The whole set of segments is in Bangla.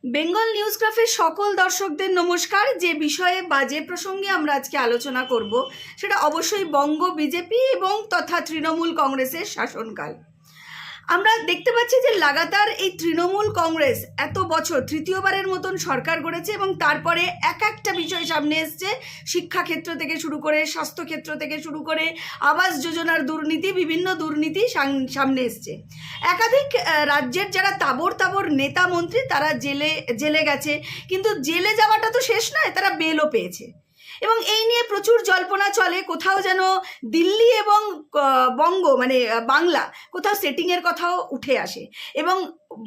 বেঙ্গল নিউজগ্রাফের সকল দর্শকদের নমস্কার। যে বিষয়ে বা যে প্রসঙ্গে আমরা আজকে আলোচনা করব সেটা অবশ্যই বঙ্গ বিজেপি এবং তথা তৃণমূল কংগ্রেসের শাসনকাল। আমরা দেখতে পাচ্ছি যে লাগাতার এই তৃণমূল কংগ্রেস এত বছর তৃতীয়বারের মতন সরকার গড়েছে এবং তারপরে এক একটা বিষয় সামনে এসছে। শিক্ষাক্ষেত্র থেকে শুরু করে, স্বাস্থ্যক্ষেত্র থেকে শুরু করে, আবাস যোজনার দুর্নীতি, বিভিন্ন দুর্নীতি সামনে এসছে। একাধিক রাজ্যের যারা তাবর তাবর নেতা মন্ত্রী তারা জেলে গেছে, কিন্তু জেলে যাওয়াটা তো শেষ নয়, তারা বেলও পেয়েছে। এবং এই নিয়ে প্রচুর জল্পনা চলে, কোথাও যেন দিল্লি এবং বঙ্গ মানে বাংলা কোথাও সেটিংয়ের কথাও উঠে আসে। এবং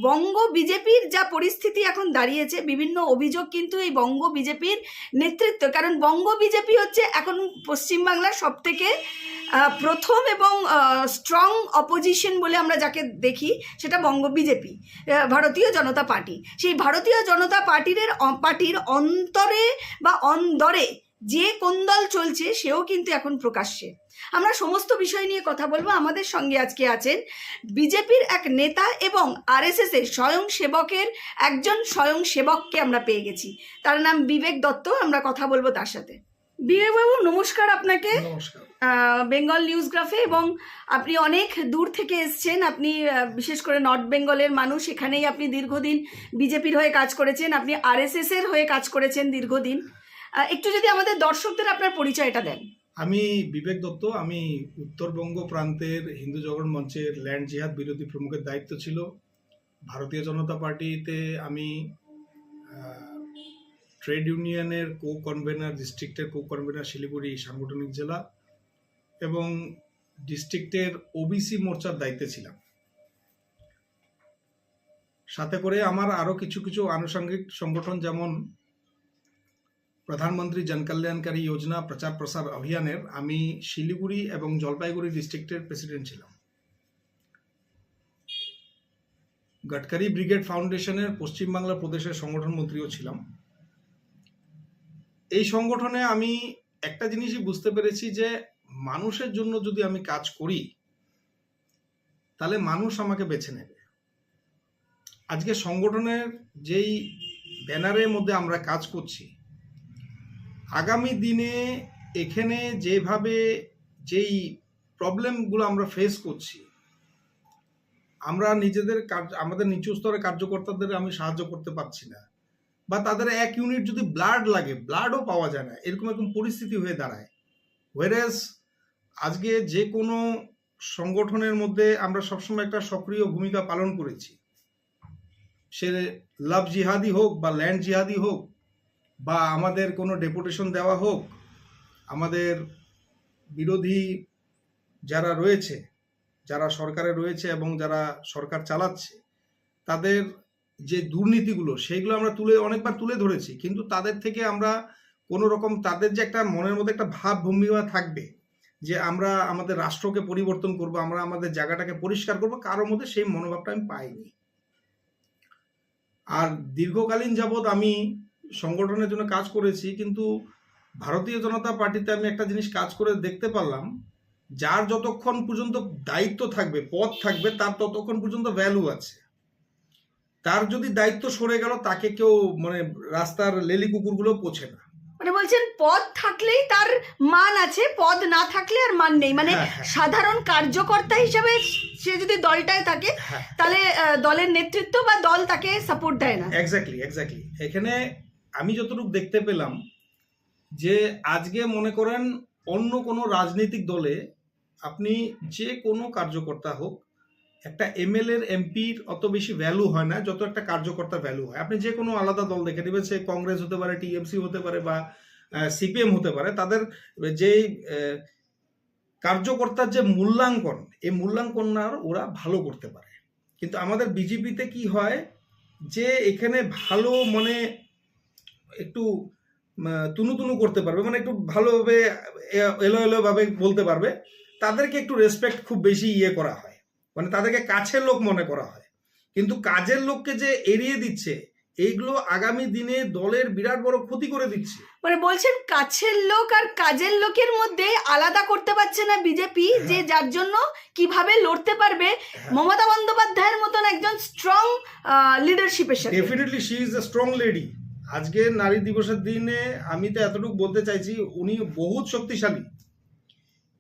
বঙ্গ বিজেপির যা পরিস্থিতি এখন দাঁড়িয়েছে, বিভিন্ন অভিযোগ কিন্তু এই বঙ্গ বিজেপির নেতৃত্ব, কারণ বঙ্গ বিজেপি হচ্ছে এখন পশ্চিমবাংলার সবথেকে প্রথম এবং স্ট্রং অপোজিশন বলে আমরা যাকে দেখি সেটা বঙ্গ বিজেপি, ভারতীয় জনতা পার্টি। সেই ভারতীয় জনতা পার্টির অন্তরে বা অন্দরে যে কোন্দল চলছে সেও কিন্তু এখন প্রকাশ্যে। আমরা সমস্ত বিষয় নিয়ে কথা বলবো। আমাদের সঙ্গে আজকে আছেন বিজেপির এক নেতা এবং আরএসএস এর স্বয়ংসেবকের একজন স্বয়ংসেবককে আমরা পেয়ে গেছি, তার নাম বিবেক দত্ত। আমরা কথা বলবো তার সাথে। বিবেকবাবু নমস্কার আপনাকে। নমস্কার। বেঙ্গল নিউজগ্রাফে, এবং আপনি অনেক দূর থেকে এসছেন। আপনি বিশেষ করে নর্থ বেঙ্গলের মানুষ, এখানেই আপনি দীর্ঘদিন বিজেপির হয়ে কাজ করেছেন, আপনি আরএসএস এর হয়ে কাজ করেছেন দীর্ঘদিন। একটু যদি আমাদের দর্শকদের আপনার পরিচয়টা দেন। আমি বিবেক দত্ত। আমি উত্তরবঙ্গ প্রান্তের হিন্দু জগন মঞ্চের ল্যান্ড জিহাদ বিরোধী প্রমুখের দায়িত্ব ছিল। ভারতীয় জনতা পার্টিতে আমি ট্রেড ইউনিয়নের কো কনভেনার, ডিস্ট্রিক্টের কো কনভেনার শিলিগুড়ি সাংগঠনিক জেলা, এবং ডিস্ট্রিক্টের ওবিসি মোর্চার দায়িত্বে ছিলাম। সাথে করে আমার আরও কিছু কিছু আনুষঙ্গিক সংগঠন, যেমন প্রধানমন্ত্রী জন কল্যাণকারী যোজনা প্রচার প্রসার অভিযানের আমি শিলিগুড়ি এবং জলপাইগুড়ি ডিস্ট্রিক্টের প্রেসিডেন্ট ছিলাম। গডকারি ব্রিগেড ফাউন্ডেশনের পশ্চিমবাংলা প্রদেশের সংগঠন মন্ত্রীও ছিলাম। এই সংগঠনে আমি একটা জিনিসই বুঝতে পেরেছি যে মানুষের জন্য যদি আমি কাজ করি তাহলে মানুষ আমাকে বেছে নেবে। আজকে সংগঠনের যেই ব্যানারের মধ্যে আমরা কাজ করছি, আগামী দিনে এখানে যেভাবে যেই প্রবলেমগুলো আমরা ফেস করছি, আমরা আমাদের নিচু স্তরের কার্যকর্তাদের আমি সাহায্য করতে পারছি না, বা তাদের এক ইউনিট যদি ব্লাড লাগে ব্লাডও পাওয়া যায় না, এরকম পরিস্থিতি হয়ে দাঁড়ায়। হোয়ারেস আজকে যে কোনো সংগঠনের মধ্যে আমরা সবসময় একটা সক্রিয় ভূমিকা পালন করেছি, সে লাভ জিহাদি হোক বা ল্যান্ড জিহাদি হোক, বা আমাদের কোনো ডেপুটেশন দেওয়া হোক, আমাদের বিরোধী যারা রয়েছে, যারা সরকারে রয়েছে এবং যারা সরকার চালাচ্ছে, তাদের যে দুর্নীতিগুলো সেইগুলো আমরা অনেকবার তুলে ধরেছি। কিন্তু তাদের থেকে আমরা কোনো রকম, তাদের যে একটা মনের মধ্যে একটা ভাব ভঙ্গিমা থাকবে যে আমরা আমাদের রাষ্ট্রকে পরিবর্তন করব, আমরা আমাদের জায়গাটাকে পরিষ্কার করব, কারোর মধ্যে সেই মনোভাবটা আমি পাইনি। আর দীর্ঘকালীন যাবৎ আমি সংগঠনের জন্য কাজ করেছি, কিন্তু ভারতীয় জনতা পার্টিতে আমি একটা জিনিস কাজ করে দেখতে পারলাম, যার যতক্ষণ পর্যন্ত দায়িত্ব থাকবে, পদ থাকবে, তার ততক্ষণ পর্যন্ত ভ্যালু আছে। তার যদি দায়িত্ব সরে গেল, তাকে কেউ মানে রাস্তার লেলি কুকুরগুলো পোছে না। মানে বলছেন পদ থাকলেই তার মান আছে, পদ না থাকলে আর মান নেই। মানে সাধারণ কার্যকর্তা হিসেবে সে যদি দলটায় থাকে তাহলে দলের নেতৃত্ব বা দল তাকে সাপোর্ট দেয় না। এক্স্যাক্টলি। এখানে আমি যতটুকু দেখতে পেলাম যে আজকে মনে করেন অন্য কোনো রাজনৈতিক দলে আপনি যে কোনো কার্যকর্তা হোক, একটা এমএলএর এমপির অত বেশি ভ্যালু হয় না যত একটা কার্যকর্তা ভ্যালু হয়। আপনি যে কোনো আলাদা দল দেখে নেবেন, সে কংগ্রেস হতে পারে, টিএমসি হতে পারে, বা সিপিএম হতে পারে, তাদের যে কার্যকর্তার যে মূল্যাঙ্কন, এই মূল্যাঙ্কন ওরা ভালো করতে পারে। কিন্তু আমাদের বিজেপিতে কি হয় যে এখানে ভালো মানে একটু তুনু করতে পারবে, মানে একটু ভালোভাবে এলো ভাবে বলতে পারবে, তাদেরকে একটু রেসপেক্ট খুব বেশি করা হয়, মানে তাদেরকে কাছের লোক মনে করা হয়। কিন্তু কাজের লোককে যে এড়িয়ে দিচ্ছে, এইগুলো আগামী দিনে দলের বিরাট বড় ক্ষতি করে দিচ্ছে। মানে বলছেন কাছের লোক আর কাজের লোকের মধ্যে আলাদা করতে পারছে না বিজেপি, যে যার জন্য কিভাবে লড়তে পারবে মমতা বন্দ্যোপাধ্যায়ের মতন একজন স্ট্রং লিডারশিপের সাথে। Definitely she is a strong lady. আজকে নারী দিবসের দিনে আমি তো এতটুকু বলতে চাইছি, উনি বহুত শক্তিশালী,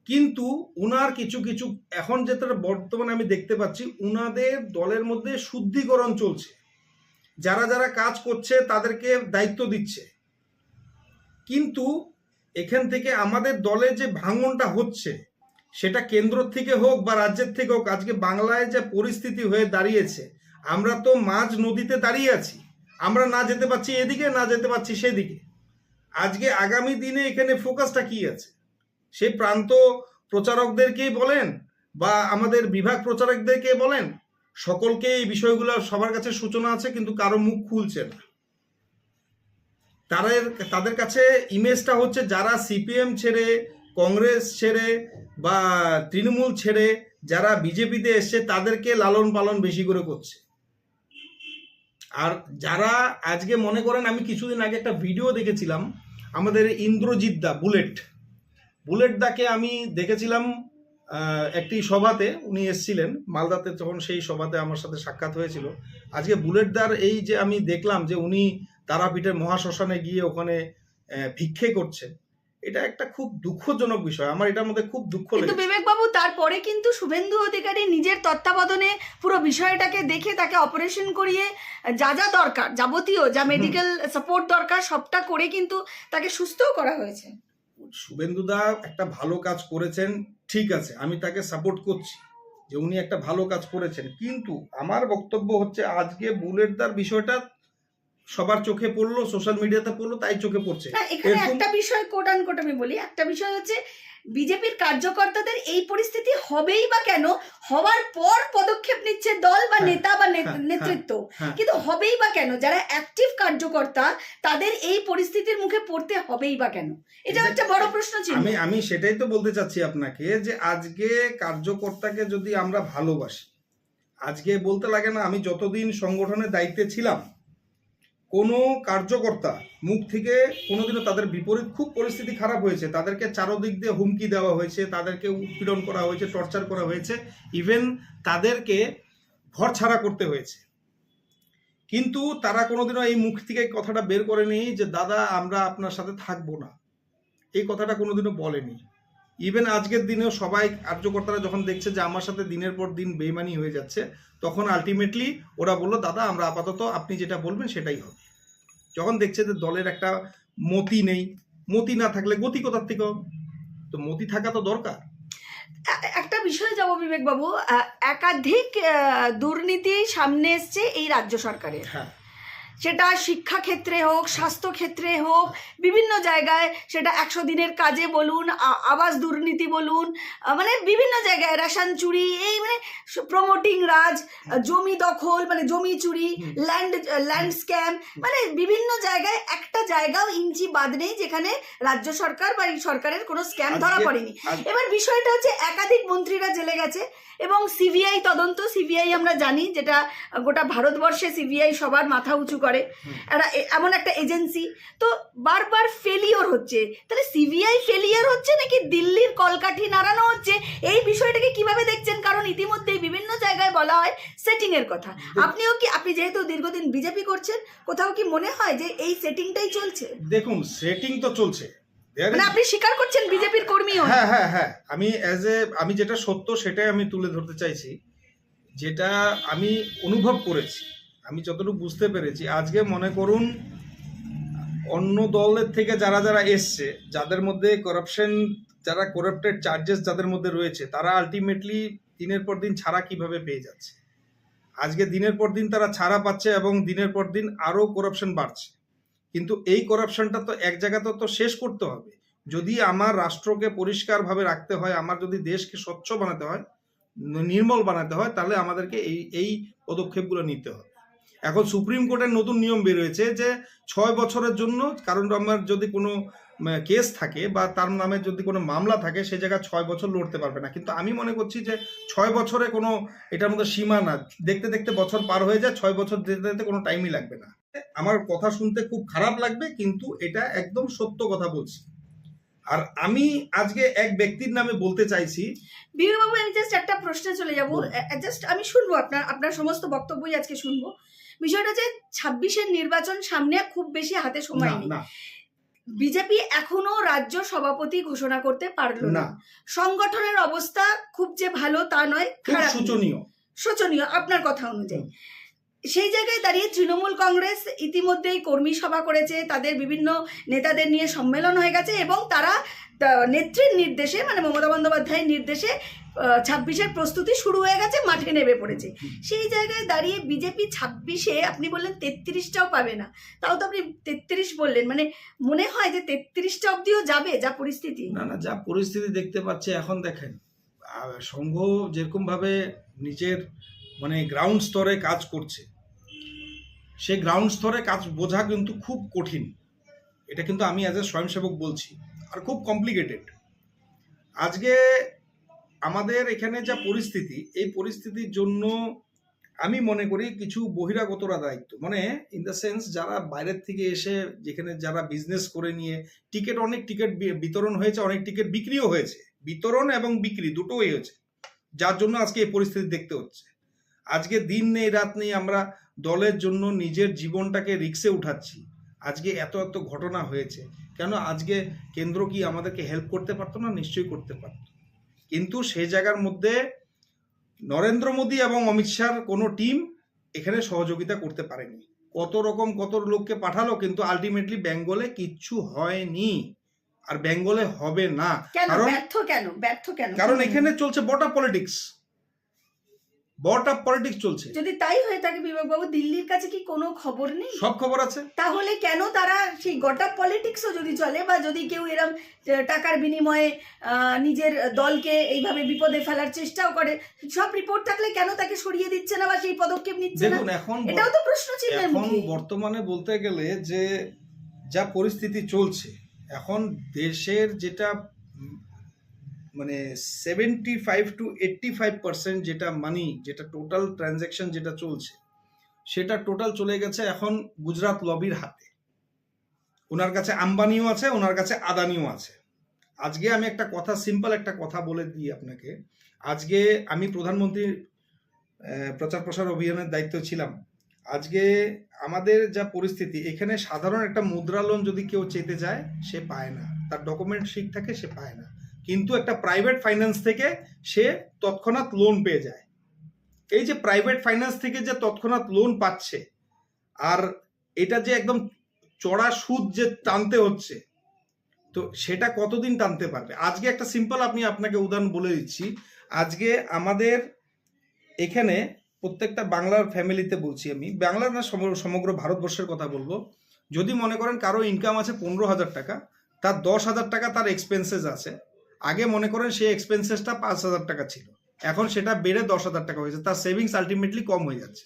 কিন্তু উনার কিছু কিছু এখন যেটা বর্তমানে আমি দেখতে পাচ্ছি, উনাদের দলের মধ্যে শুদ্ধিকরণ চলছে। যারা যারা কাজ করছে তাদেরকে দায়িত্ব দিচ্ছে, কিন্তু এখান থেকে আমাদের দলে যে ভাঙনটা হচ্ছে, সেটা কেন্দ্র থেকে হোক বা রাজ্যের থেকে হোক, আজকে বাংলায় যে পরিস্থিতি হয়ে দাঁড়িয়েছে, আমরা তো মাঝ নদীতে দাঁড়িয়ে আছি। আমরা না যেতে পারছি এদিকে, না যেতে পারছি সেদিকে। আজকে আগামী দিনে এখানে ফোকাসটা কি আছে? সেই প্রান্ত প্রচারকদেরকেই বলেন বা আমাদের বিভাগ প্রচারকদেরকে বলেন, সকলকে এই বিষয়গুলো সবার কাছে সূচনা আছে, কিন্তু কারো মুখ খুলছে না। তাদের কাছে ইমেজটা হচ্ছে যারা সিপিএম ছেড়ে, কংগ্রেস ছেড়ে বা তৃণমূল ছেড়ে যারা বিজেপিতে এসছে, তাদেরকে লালন পালন বেশি করে করছে। আর যারা আজকে মনে করেন, আমি কিছুদিন আগে একটা ভিডিও দেখেছিলাম, আমাদের ইন্দ্রজিৎ দা, বুলেট দাকে আমি দেখেছিলাম একটি সভাতে, উনি এসেছিলেন মালদাতে, তখন সেই সভাতে আমার সাথে সাক্ষাৎ হয়েছিল। আজকে বুলেট দার এই যে আমি দেখলাম যে উনি তারাপীঠের মহাশ্মশানে গিয়ে ওখানে ভিক্ষে করছেন, এটা একটা খুব দুঃখজনক বিষয়। আমার এটার মধ্যে খুব দুঃখ কিন্তু লেগেছে। বিবেকবাবু, তারপরে কিন্তু শুভেন্দু অধিকারী নিজের তত্ত্বাবধানে পুরো বিষয়টাকে দেখে তাকে অপারেশন করিয়ে যা যা দরকার, যাবতীয় যা মেডিকেল সাপোর্ট দরকার সবটা করে কিন্তু তাকে সুস্থও করা হয়েছে। শুভেন্দুদা একটা ভালো কাজ করেছেন, ঠিক আছে, আমি তাকে সাপোর্ট করছি যে উনি একটা ভালো কাজ করেছেন, কিন্তু আমার বক্তব্য হচ্ছে আজকে বুলেটদার বিষয়টা সবার চোখে পড়লো, সোশ্যাল মিডিয়াতে পড়লো, তাই চোখে পড়ছে। না, এখানে একটা বিষয় কোট আনকোট আমি বলি, একটা বিষয় হচ্ছে বিজেপির কার্যকর্তাদের এই পরিস্থিতি হবেই বা কেন, হওয়ার পর পদক্ষেপ নিচ্ছে দল বা নেতা বা নেতৃত্ব, কিন্তু হবেই বা কেন, যারা অ্যাক্টিভ কার্যকর্তা তাদের এই পরিস্থিতির মুখে পড়তে হবেই বা কেন, এটা একটা বড় প্রশ্ন ছিল। আমি সেটাই তো বলতে চাচ্ছি আপনাকে, যে আজকে কার্যকর্তাকে যদি আমরা ভালোবাসি, আজকে বলতে লাগে না, আমি যতদিন সংগঠনের দায়িত্বে ছিলাম, কোনো কার্যকর্তা মুখ থেকে কোনোদিনও তাদের বিপরীত, খুব পরিস্থিতি খারাপ হয়েছে, তাদেরকে চারদিক দিয়ে হুমকি দেওয়া হয়েছে, তাদেরকে উৎপীড়ন করা হয়েছে, টর্চার করা হয়েছে, ইভেন তাদেরকে ঘর ছাড়া করতে হয়েছে, কিন্তু তারা কোনোদিনও এই মুখ থেকে কথাটা বের করেনি যে দাদা আমরা আপনার সাথে থাকবো না, এই কথাটা কোনোদিনও বলেনি। ইভেন আজকের দিনেও সবাই কার্যকর্তারা যখন দেখছে যে আমার সাথে দিনের পর দিন বেইমানি হয়ে যাচ্ছে, তখন আলটিমেটলি ওরা বললো দাদা আমরা আপাতত আপনি যেটা বলবেন সেটাই হবে। যখন দেখছে যে দলের একটা মতি নেই, মতি না থাকলে গতি কোথার থেকে হবে? তো মতি থাকা তো দরকার। একটা বিষয়ে যাব বিবেকবাবু, একাধিক দুর্নীতি সামনে এসছে এই রাজ্য সরকারের, হ্যাঁ, সেটা শিক্ষা ক্ষেত্রে হোক, স্বাস্থ্য ক্ষেত্রে হোক, বিভিন্ন জায়গায়, সেটা 100 দিনের কাজে বলুন, আবাস দুর্নীতি বলুন, মানে বিভিন্ন জায়গায় রেশন চুরি, এই মানে প্রমোটিং রাজ, জমি দখল মানে জমি চুরি, ল্যান্ড স্ক্যাম, মানে বিভিন্ন জায়গায় একটা জায়গাও ইঞ্চি বাদ নেই যেখানে রাজ্য সরকার বা এই সরকারের কোনো স্ক্যাম ধরা পড়েনি। এবার বিষয়টা হচ্ছে একাধিক মন্ত্রীরা জেলে গেছে এবং সিবিআই তদন্ত, সিবিআই আমরা জানি যেটা গোটা ভারতবর্ষে সিবিআই সবার মাথা উঁচু করে, এমন একটা এজেন্সি, তো বারবার ফেলিওর হচ্ছে। তাহলে সিবিআই ফেলিওর হচ্ছে নাকি দিল্লির কলকাঠি নাড়ানো হচ্ছে, এই বিষয়টাকে কিভাবে দেখছেন? কারণ ইতিমধ্যেই বিভিন্ন জায়গায় বলা হয় সেটিং এর কথা। আপনি যেহেতু দীর্ঘদিন বিজেপি করছেন, কোথাও কি মনে হয় যে এই সেটিংটাই চলছে? দেখুন, সেটিং তো চলছে, মানে আপনি স্বীকার করছেন বিজেপির কর্মী? হ্যাঁ হ্যাঁ হ্যাঁ, আমি যেটা সত্য সেটাই আমি তুলে ধরতে চাইছি, যেটা আমি অনুভব করেছি, আমি যতটুকু বুঝতে পেরেছি। আজকে মনে করুন অন্য দলের থেকে যারা যারা এসছে, যাদের মধ্যে করাপশন, যারা করাপ্টেড চার্জেস যাদের মধ্যে রয়েছে, তারা আলটিমেটলি দিনের পর দিন ছাড়া কিভাবে পেয়ে যাচ্ছে। আজকে দিনের পর দিন তারা ছাড়া পাচ্ছে এবং দিনের পর দিন আরো করাপশন বাড়ছে, কিন্তু এই করাপশনটা তো এক জায়গাতে তো শেষ করতে হবে। যদি আমার রাষ্ট্রকে পরিষ্কারভাবে রাখতে হয়, আমার যদি দেশকে স্বচ্ছ বানাতে হয়, নির্মল বানাতে হয়, তাহলে আমাদেরকে এই পদক্ষেপগুলো নিতে হবে। এখন সুপ্রিম কোর্টের নতুন নিয়ম বের হয়েছে যে 6 বছরের জন্য, কারণ আমার যদি কোনো কেস থাকে বা তার নামে যদি কোনো মামলা থাকে, সে জায়গায় 6 বছর লড়তে পারবে না। কিন্তু আমি মনে করছি যে 6 বছরে কোনো এটার মধ্যে সীমা না, দেখতে দেখতে বছর পার হয়ে যায়, 6 বছর যেতে যেতে কোনো টাইমই লাগবে না। আমার কথা শুনতে খুব খারাপ লাগবে, কিন্তু এটা একদম সত্য কথা বলছি। আর আমি আজকে এক ব্যক্তির নামে বলতে চাইছি। বিবেকবাবু, আমি জাস্ট একটা প্রশ্নে চলে যাব, বলুন। জাস্ট আমি শুনবো আপনার সমস্ত বক্তব্যই আজকে শুনবো। বিষয়টা যে 26-এর নির্বাচন সামনে, খুব বেশি হাতে সময় না নেই। না বিজেপি এখনো রাজ্য সভাপতি ঘোষণা করতে পারলো না। না, সংগঠনের অবস্থা খুব যে ভালো তা নয়, খুব খারাপ, শোচনীয়। শোচনীয় আপনার কথা অনুযায়ী। সেই জায়গায় দাঁড়িয়ে তৃণমূল কংগ্রেস ইতিমধ্যেই কর্মী সভা করেছে, তাদের বিভিন্ন নেতাদের নিয়ে সম্মেলন হয়ে গেছে এবং তারা নেত্রীর নির্দেশে, মানে মমতা বন্দ্যোপাধ্যায়ের নির্দেশে 26-এর প্রস্তুতি শুরু হয়ে গেছে, মাঠে নেমে পড়েছে। সেই জায়গায় দাঁড়িয়ে বিজেপি 26-এ আপনি বললেন 33টাও পাবে না, তাও তো আপনি 33 বললেন, মানে মনে হয় যে 33টা অব্দিও যাবে যা পরিস্থিতি? না না, যা পরিস্থিতি দেখতে পাচ্ছে এখন, দেখেন সংঘ যেরকম ভাবে নিজের মানে গ্রাউন্ড স্তরে কাজ করছে, সে গ্রাউন্ড স্তরে কাজ বোঝা কিন্তু খুব কঠিন। এটা কিন্তু আমি অ্যাজ এ স্বয়ংসেবক বলছি, আর খুব কমপ্লিকেটেড। আজকে আমাদের এখানে যা পরিস্থিতি, এই পরিস্থিতির জন্য আমি মনে করি কিছু বহিরাগতরা দায়িত্ব, মানে ইন দ্য সেন্স যারা বাইরের থেকে এসে যেখানে যারা বিজনেস করে নিয়ে অনেক টিকিট বিতরণ হয়েছে, অনেক টিকিট বিক্রিও হয়েছে, বিতরণ এবং বিক্রি দুটোই হয়েছে, যার জন্য আজকে এই পরিস্থিতি দেখতে হচ্ছে। আজকে দিন নেই রাত নেই আমরা দলের জন্য নিজের জীবনটাকে রিস্কে উঠাচ্ছি। আজকে এত এত ঘটনা হয়েছে, কেন আজকে কেন্দ্র কি আমাদেরকে হেল্প করতে পারতো না? নিশ্চয়ই করতে পারত, কিন্তু সেই জায়গার মধ্যে নরেন্দ্র মোদী এবং অমিত শাহর কোনো টিম এখানে সহযোগিতা করতে পারেনি। কত লোককে পাঠালো, কিন্তু আলটিমেটলি বেঙ্গলে কিচ্ছু হয়নি, আর বেঙ্গলে হবে না। কারণ ব্যর্থ কেন? কারণ এখানে চলছে বট আপ পলিটিক্স চলছে। যদি তাই হয়ে থাকে বিবেকবাবু, দিল্লির কাছে কি কোনো খবর নেই? সব খবর আছে। তাহলে কেন তারা সেই গোটা পলিটিক্সও যদি চলে, বা যদি কেউ এরম টাকার বিনিময়ে নিজের দলকে এইভাবে বিপদে ফেলার চেষ্টাও করে, সব রিপোর্ট থাকলে কেন তাকে সরিয়ে দিচ্ছে না বা সেই পদক্ষেপ নিচ্ছে না? দেখুন, এখন এটাও তো প্রশ্ন ছিল। এখন বর্তমানে বলতে গেলে যে যা পরিস্থিতি চলছে এখন দেশের, যেটা মানে 75 to 85% যেটা মানি, যেটা টোটাল ট্রানজ্যাকশন যেটা চলছে, সেটা টোটাল চলে গেছে এখন গুজরাট লবির হাতে। ওনার কাছে আম্বানিও আছে, ওনার কাছে আদানিও আছে। আজকে আমি একটা কথা, সিম্পল একটা কথা বলে দিই আপনাকে। আজকে আমি প্রধানমন্ত্রীর প্রচার প্রসার অভিযানের দায়িত্ব ছিলাম। আজকে আমাদের যা পরিস্থিতি, এখানে সাধারণ একটা মুদ্রা লোন যদি কেউ চেতে যায় সে পায় না, তার ডকুমেন্ট ঠিক থাকে সে পায় না, কিন্তু একটা প্রাইভেট ফাইন্যান্স থেকে সে তৎক্ষণাৎ লোন পেয়ে যায়। এই যে প্রাইভেট ফাইন্যান্স থেকে যে তৎক্ষণাৎ লোন পাচ্ছে, আর এটা যে একদম চড়া সুদ যে টানতে হচ্ছে, তো সেটা কতদিন টানতে পারবে? আজকে একটা সিম্পল আপনাকে উদাহরণ বলে দিচ্ছি। আজকে আমাদের এখানে প্রত্যেকটা বাংলার ফ্যামিলিতে বলছি, আমি বাংলার না সমগ্র ভারতবর্ষের কথা বলবো, যদি মনে করেন কারো ইনকাম আছে 15,000 টাকা, তার 10,000 টাকা তার এক্সপেন্সেস আছে। আগে মনে করেন সেই এক্সপেন্সেসটা 5,000 টাকা ছিল, এখন সেটা বেড়ে 10,000 টাকা হয়েছে, তার সেভিংস আলটিমেটলি কম হয়ে যাচ্ছে।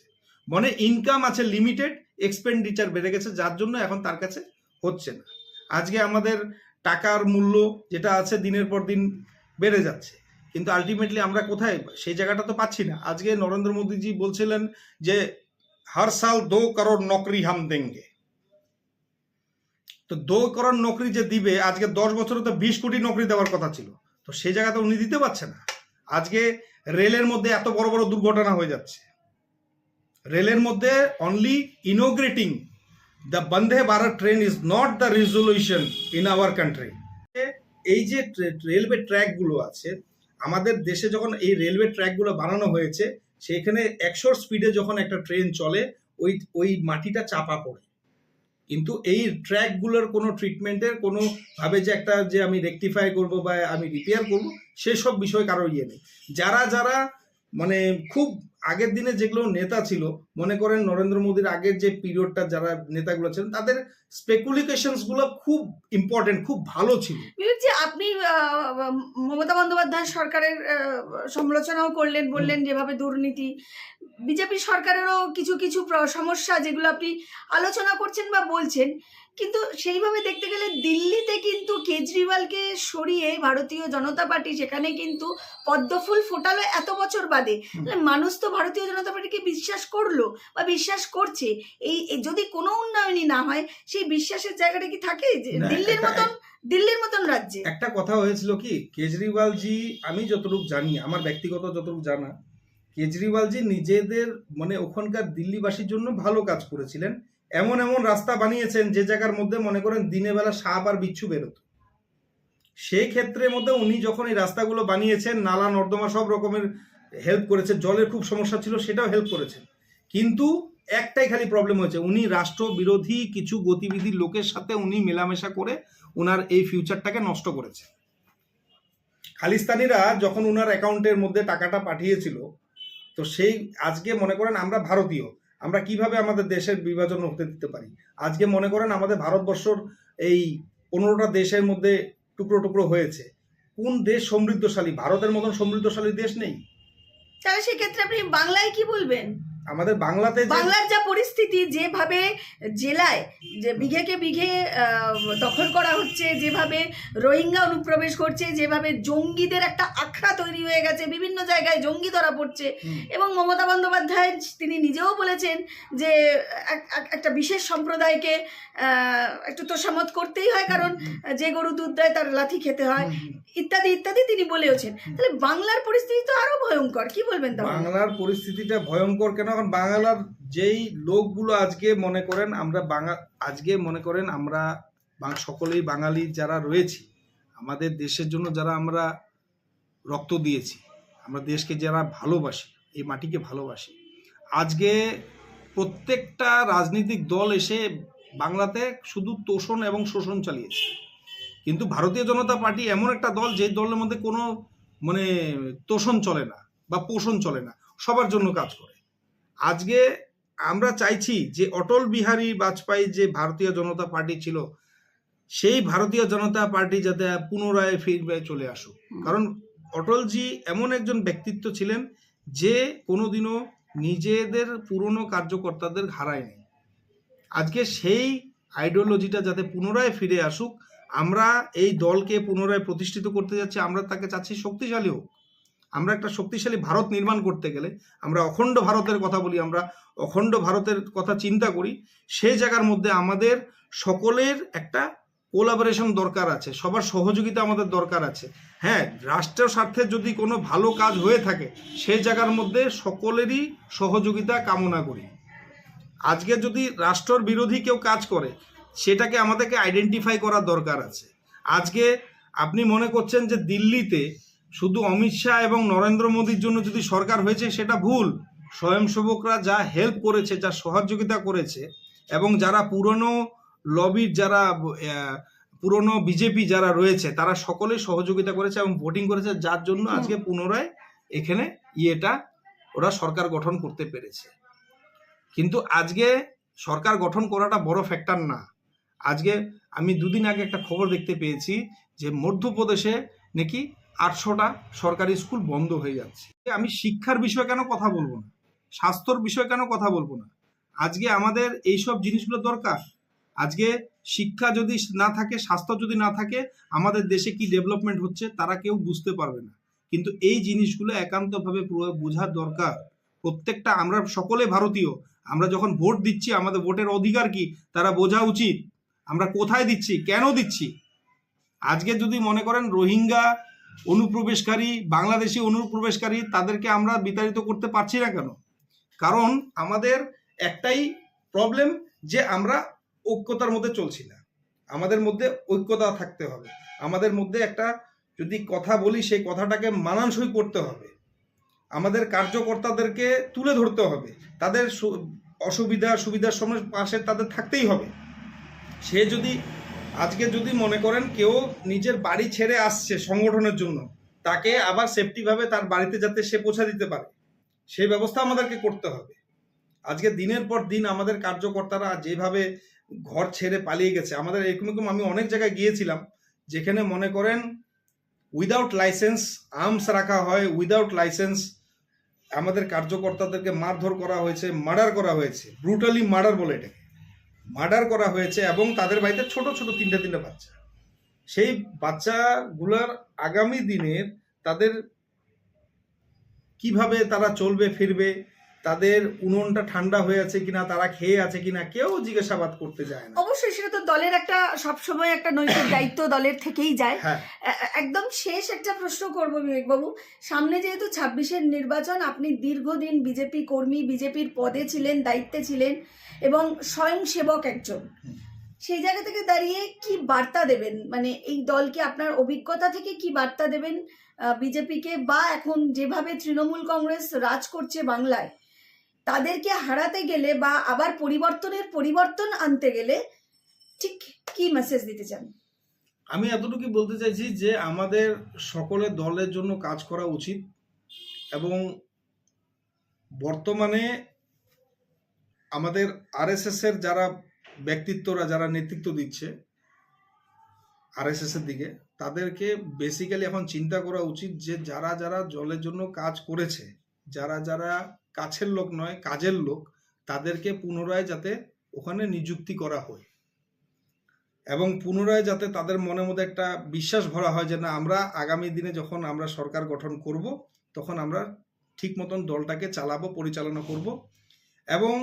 মানে ইনকাম আছে লিমিটেড, এক্সপেন্ডিচার বেড়ে গেছে, যার জন্য এখন তার কাছে হচ্ছে না। আজকে আমাদের টাকার মূল্য যেটা আছে দিনের পর দিন বেড়ে যাচ্ছে, কিন্তু আলটিমেটলি আমরা কোথায় সেই জায়গাটা তো পাচ্ছি না। আজকে নরেন্দ্র মোদীজি বলছিলেন যে হর সাল 2 করোড় নকরি হাম দেঙ্গে, তো 2 করোড় নকরি যে দিবে, আজকে 10 বছরে তো 20 কোটি নকরি দেওয়ার কথা ছিল, তো সেই জায়গাতে উনি দিতে পারছে না। আজকে রেলের মধ্যে এত বড় বড় দুর্ঘটনা হয়ে যাচ্ছে, রেলের মধ্যে only inaugurating the Vande Bharat train is not the resolution in our country. এই যে রেলওয়ে ট্র্যাকগুলো আছে আমাদের দেশে, যখন এই রেলওয়ে ট্র্যাকগুলো বানানো হয়েছে, সেখানে 100 স্পিডে যখন একটা ট্রেন চলে, ওই মাটিটা চাপা পড়ে, কিন্তু এই ট্র্যাকগুলোর কোনো ট্রিটমেন্টের কোনো ভাবে যে একটা যে আমি রেকটিফাই করব বা আমি রিপেয়ার করব, সেসব বিষয় কারো ইয়ে নেই। যারা মানে খুব আগের দিনে যেগুলো নেতা ছিল, মনে করেন নরেন্দ্র মোদীর আগের যে পিরিয়ডটা যারা নেতাগুলো ছিলেন, তাদের স্পেকুলেশনস গুলো খুব ইম্পর্টেন্ট, খুব ভালো ছিল। বিবেকজি, আপনি মমতা বন্দ্যোপাধ্যায় সরকারের সমালোচনাও করলেন, বললেন যেভাবে দুর্নীতি, বিজেপি সরকারেরও কিছু কিছু সমস্যা যেগুলো আপনি আলোচনা করছেন বা বলছেন, কিন্তু সেইভাবে দেখতে গেলে দিল্লিতে কিন্তু কেজরিওয়ালকে সরিয়ে ভারতীয় জনতা পার্টি সেখানে কিন্তু পদ্মফুল ফোটালো এত বছর বাদে। তাহলে মানুষ তো ভারতীয় জনতা পার্টিকে বিশ্বাস করলো বা বিশ্বাস করছে। এই যদি কোনো উন্নয়নই না হয়, সেই বিশ্বাসের জায়গাটা কি থাকে যে না, দিল্লির মতন রাজ্যে? একটা কথা হয়েছিল কি, কেজরিওয়াল জি, আমি যতটুকু জানি, আমার ব্যক্তিগত যতটুকু জানা, কেজরিওয়াল জি নিজেদের মানে ওখানকার দিল্লিবাসীর জন্য ভালো কাজ করেছিলেন। এমন এমন রাস্তা বানিয়েছেন যে জায়গার মধ্যে মনে করেন দিনের বেলা সাপ আর বিচ্ছু বেরোতো। সেই ক্ষেত্রের মধ্যে উনি যখন এই রাস্তাগুলো বানিয়েছেন, নালা নর্দমা সব রকমের হেল্প করেছে, জলের খুব সমস্যা ছিল সেটাও হেল্প করেছেন। কিন্তু একটাই খালি প্রবলেম হয়েছে, উনি রাষ্ট্র বিরোধী কিছু গতিবিধির লোকের সাথে উনি মেলামেশা করে ওনার এই ফিউচারটাকে নষ্ট করেছে। খালিস্তানিরা যখন ওনার অ্যাকাউন্টের মধ্যে টাকাটা পাঠিয়েছিল, তো সেই আজকে মনে করেন আমরা ভারতীয়, আমরা কিভাবে আমাদের দেশের বিভাজন হতে দিতে পারি? আজকে মনে করেন আমাদের ভারতবর্ষর এই 15টা দেশের মধ্যে টুকরো টুকরো হয়েছে। কোন দেশ সমৃদ্ধশালী? ভারতের মতন সমৃদ্ধশালী দেশ নেই। তাহলে সেক্ষেত্রে আপনি বাংলায় কি বলবেন? আমাদের বাংলাতে বাংলার যা পরিস্থিতি, যেভাবে জেলায় যে বিঘেকে বিঘে দখল করা হচ্ছে, যেভাবে রোহিঙ্গা অনুপ্রবেশ করছে, যেভাবে জঙ্গিদের একটা আখড়া তৈরি হয়ে গেছে, বিভিন্ন জায়গায় জঙ্গি ধরা পড়ছে, এবং মমতা বন্দ্যোপাধ্যায় তিনি নিজেও বলেছেন যে একটা বিশেষ সম্প্রদায়কে একটু তোষামত করতেই হয়, কারণ যে গরু দুধ দেয় তার লাথি খেতে হয়, ইত্যাদি ইত্যাদি তিনি বলেওছেন। তাহলে বাংলার পরিস্থিতি তো আরো ভয়ঙ্কর, কি বলবেন? বাংলার পরিস্থিতিটা ভয়ঙ্কর কেন? কারণ বাংলার যেই লোকগুলো আজকে মনে করেন আমরা সকলেই বাঙালি যারা রয়েছি, আমাদের দেশের জন্য যারা আমরা রক্ত দিয়েছি, আমরা দেশকে যারা ভালোবাসি, এই মাটিকে ভালোবাসি, আজকে প্রত্যেকটা রাজনৈতিক দল এসে বাংলাতে শুধু তোষণ এবং শোষণ চালিয়েছে। কিন্তু ভারতীয় জনতা পার্টি এমন একটা দল, যে দলের মধ্যে কোনো মানে তোষণ চলে না বা পোষণ চলে না, সবার জন্য কাজ করে। আজকে আমরা চাইছি যে অটল বিহারী বাজপেয়ী যে ভারতীয় জনতা পার্টি ছিল, সেই ভারতীয় জনতা পার্টি যাতে পুনরায় ফিরে চলে আসুক। কারণ অটলজি এমন একজন ব্যক্তিত্ব ছিলেন যে কোনোদিনও নিজেদের পুরনো কার্যকর্তাদের হারায়নি। আজকে সেই আইডিওলজিটা যাতে পুনরায় ফিরে আসুক, আমরা এই দলকে পুনরায় প্রতিষ্ঠিত করতে যাচ্ছি। আমরা তাকে চাচ্ছি শক্তিশালী হোক। আমরা একটা শক্তিশালী ভারত নির্মাণ করতে গেলে আমরা অখণ্ড ভারতের কথা বলি, আমরা অখণ্ড ভারতের কথা চিন্তা করি। সেই জায়গার মধ্যে আমাদের সকলের একটা কোলাবোরেশন দরকার আছে, সবার সহযোগিতা আমাদের দরকার আছে। হ্যাঁ, রাষ্ট্রের স্বার্থে যদি কোনো ভালো কাজ হয়ে থাকে, সেই জায়গার মধ্যে সকলেরই সহযোগিতা কামনা করি। আজকে যদি রাষ্ট্রের বিরোধী কেউ কাজ করে, সেটাকে আমাদেরকে আইডেন্টিফাই করার দরকার আছে। আজকে আপনি মনে করছেন যে দিল্লিতে শুধু অমিত শাহ এবং নরেন্দ্র মোদীর জন্য যদি সরকার হয়েছে, সেটা ভুল। স্বয়ংসেবকরা যা হেল্প করেছে, যা সহযোগিতা করেছে, এবং যারা পুরনো লবির যারা পুরনো বিজেপি যারা রয়েছে, তারা সকলে সহযোগিতা করেছে এবং ভোটিং করেছে, যার জন্য আজকে পুনরায় এখানে ওরা সরকার গঠন করতে পেরেছে। কিন্তু আজকে সরকার গঠন করাটা বড় ফ্যাক্টর না। আজকে আমি দুদিন আগে একটা খবর দেখতে পেয়েছি যে মধ্যপ্রদেশে নাকি 800টা সরকারি স্কুল বন্ধ হয়ে যাচ্ছে। আমি শিক্ষার বিষয়ে কেন কথা বলবো না? স্বাস্থ্যর বিষয়ে কেন কথা বলবো না? আজকে আমাদের এইসব জিনিসগুলো দরকার। আজকে শিক্ষা যদি না থাকে, স্বাস্থ্য যদি না থাকে, আমাদের দেশে কি ডেভেলপমেন্ট হচ্ছে তারা কেউ বুঝতে পারবে না। কিন্তু এই জিনিসগুলো একান্তভাবে বোঝার দরকার প্রত্যেকটা। আমরা সকলে ভারতীয়, আমরা যখন ভোট দিচ্ছি, আমাদের ভোটের অধিকার কি তারা বোঝা উচিত। আমরা কোথায় দিচ্ছি, কেন দিচ্ছি? আজকে যদি মনে করেন রোহিঙ্গা অনুপ্রবেশকারী, বাংলাদেশি অনুপ্রবেশকারী, তাদেরকে আমরা বিতাড়িত করতে পারছি না কেন? কারণ আমাদের একটাই প্রবলেম যে আমরা ঐক্যতার মধ্যে চলছি না। আমাদের মধ্যে ঐক্যতা থাকতে হবে। আমাদের মধ্যে একটা যদি কথা বলি, সেই কথাটাকে মানানসই করতে হবে। আমাদের কার্যকর্তাদেরকে তুলে ধরতে হবে, তাদের সুবিধার সময় পাশে তাদের থাকতেই হবে। সে যদি আজকে যদি মনে করেন কেউ নিজের বাড়ি ছেড়ে আসছে সংগঠনের জন্য, তাকে আবার সেফটিভাবে তার বাড়িতে যাতে সে পৌঁছে দিতে পারে, সেই ব্যবস্থা আমাদেরকে করতে হবে। আজকে দিনের পর দিন আমাদের কার্যকর্তারা যেভাবে ঘর ছেড়ে পালিয়ে গেছে, আমাদের এরকম আমি অনেক জায়গায় গিয়েছিলাম যেখানে মনে করেন উইদাউট লাইসেন্স আর্মস রাখা হয়, উইদাউট লাইসেন্স আমাদের কার্যকর্তাদেরকে মারধর করা হয়েছে, মার্ডার করা হয়েছে, ব্রুটালি মার্ডার বলে এটাকে, মার্ডার করা হয়েছে, এবং তাদের বাড়িতে ছোট ছোট তিনটে বাচ্চা। সেই বাচ্চাগুলার আগামী দিনের তাদের কিভাবে তারা চলবে ফিরবে, তাদের উনুনটা ঠান্ডা হয়ে আছে কিনা, তারা খেয়ে আছে কিনা, কেউ জিজ্ঞাসাবাদ করতে যায় না। অবশ্যই সেটা তো দলের একটা সবসময় একটা নৈতিক দায়িত্ব দলের থেকেই যায়। হ্যাঁ, একদম শেষ একটা প্রশ্ন করবো বিবেকবাবু, সামনে যেহেতু 26-এর নির্বাচন, আপনি দীর্ঘদিন বিজেপি কর্মী, বিজেপির পদে ছিলেন, দায়িত্বে ছিলেন এবং স্বয়ংসেবক একজন, সেই জায়গা থেকে দাঁড়িয়ে কি বার্তা দেবেন, মানে এই দলকে আপনার অভিজ্ঞতা থেকে কি বার্তা দেবেন বিজেপিকে, বা এখন যেভাবে তৃণমূল কংগ্রেস রাজ করছে বাংলায়, তাদেরকে হারাতে গেলে বা আবার পরিবর্তন আনতে গেলে ঠিক কি মেসেজ দিতে চান? আমি এতটুকু বলতে চাইছি যে আমাদের সকলের দলের জন্য কাজ করা উচিত, এবং বর্তমানে আমাদের আরএসএস এর যারা ব্যক্তিত্বরা, যারা নেতৃত্ব দিচ্ছে আরএসএস এর দিকে, তাদেরকে বেসিক্যালি এখন চিন্তা করা উচিত যে যারা যারা দলের জন্য কাজ করেছে, যারা যারা কাছের লোক নয় কাজের লোক, তাদেরকে পুনরায় যাতে ওখানে নিযুক্তি করা হয়, এবং পুনরায় যাতে তাদের মনের মধ্যে একটা বিশ্বাস ভরা হয় যে না, আমরা আগামী দিনে যখন আমরা সরকার গঠন করব তখন আমরা ঠিক মতন দলটাকে চালাবো, পরিচালনা করব। এবং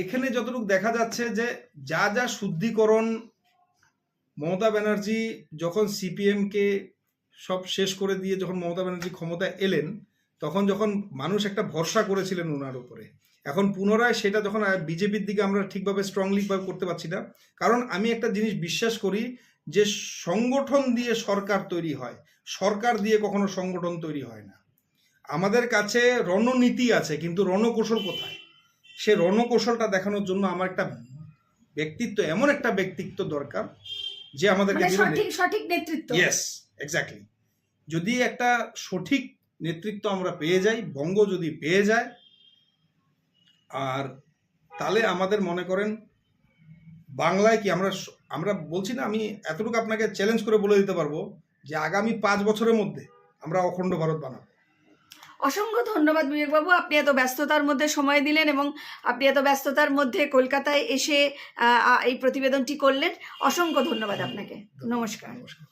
এখানে যতটুকু দেখা যাচ্ছে যে যা যা শুদ্ধিকরণ মমতা ব্যানার্জি যখন সিপিএমকে সব শেষ করে দিয়ে যখন মমতা ব্যানার্জি ক্ষমতায় এলেন, তখন যখন মানুষ একটা ভরসা করেছিলেন ওনার উপরে, এখন পুনরায় সেটা যখন বিজেপির দিকে আমরা ঠিকভাবে স্ট্রংলি করতে পারছি না। কারণ আমি একটা জিনিস বিশ্বাস করি যে সংগঠন দিয়ে সরকার তৈরি হয়, সরকার দিয়ে কখনো সংগঠন তৈরি হয় না। আমাদের কাছে রণনীতি আছে, কিন্তু রণকৌশল কোথায়? সে রণকৌশলটা দেখানোর জন্য আমার একটা ব্যক্তিত্ব, এমন একটা ব্যক্তিত্ব দরকার যে আমাদেরকে সঠিক নেতৃত্ব। Yes, exactly. যদি একটা সঠিক নেতৃত্ব আমরা পেয়ে যাই, বঙ্গ যদি পেয়ে যায়, আর তাহলে আমাদের মনে করেন বাংলায় কি আমরা বলছি না, আমি এতটুকু আপনাকে চ্যালেঞ্জ করে বলে দিতে পারবো যে আগামী 5 বছরের মধ্যে আমরা অখণ্ড ভারত বানাবো। অসংখ্য ধন্যবাদ বিবেকবাবু, আপনি এত ব্যস্ততার মধ্যে সময় দিলেন এবং আপনি এত ব্যস্ততার মধ্যে কলকাতায় এসে এই প্রতিবেদনটি করলেন। অসংখ্য ধন্যবাদ আপনাকে। নমস্কার। নমস্কার।